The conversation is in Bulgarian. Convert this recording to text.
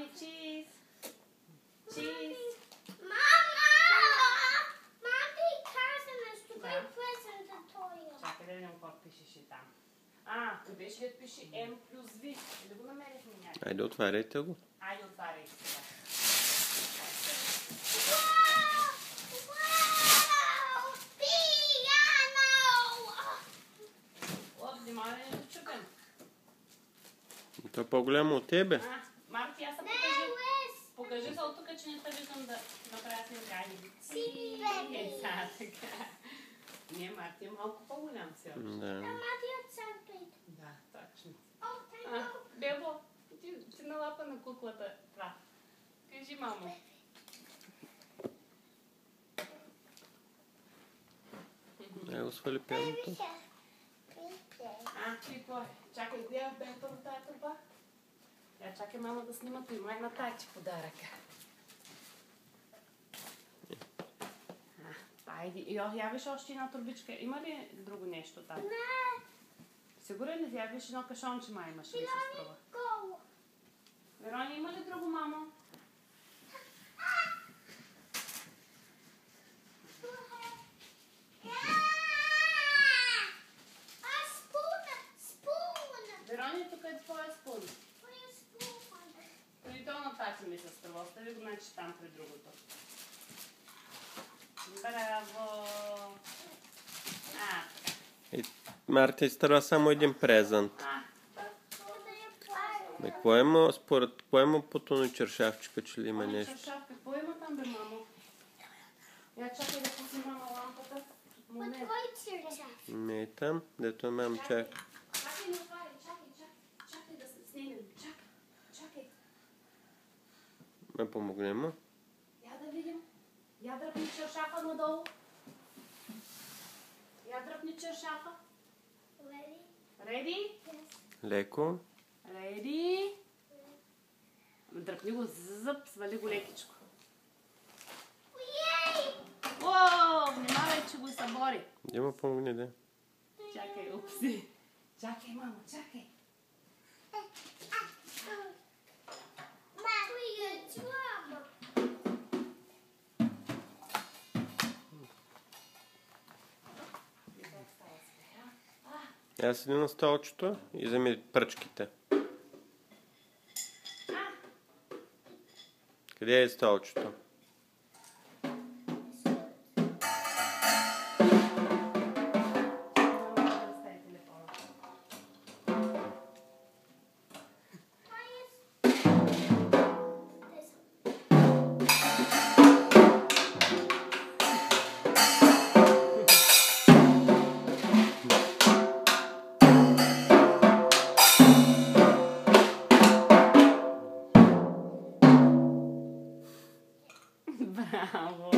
Mommy, cheese. Cheese. Mommy каза нещо. Кой present за тоя? Чакай да видим какво пишеше там. Къде ще пише M плюс V? Или го намерихме някъде? Айде, отваряйте го. Айде, отваряйте сега. Внимание, не чупим. То е по-голямо от тебе. Марти, аз се покажи се от тук, че не те виждам да направя снимка. Не, Марти е малко по-голям си още. Да. Да, точно. Бебо, ти налапа на куклата. Това. Кажи, мамо. Ай го свали пяното. Какво е? Чакай, коя бе първо тая турба? Чакай, мама, да снимат и май на тая ти подарък. Айде, я виж още една турбичка. Има ли друго нещо там? Не. Сигурен ли? Я виж едно кашонче, май имаш ли се струва? Верони, има ли друго, мамо? Верони, тук е твоя спун. Преди то на тача ми се струва. Остави го, значи там при другото. Браво! Марта изтърва само един презент. Според кое има потоно чершавчика, че ли има нещо? Чершавка, какво има там, бе, мамо? Я чакай да пусне мама лампата. Не е там, дето мам чак. Чакай, не отваряй, чакай да се снимем. Чакай. Ме помогне му. Я да видим. Я дръпни чершафа надолу. Я дръпни чершафа. Ready? Леко. Ready? Дръпни го зъб, свали го лекичко. Уоу, внимавай, че го събори. Дима, помогни, да. Чакай, упси. Чакай, мамо, чакай. Аз седи на столчето и вземи пръчките. Къде е столчето? Браво!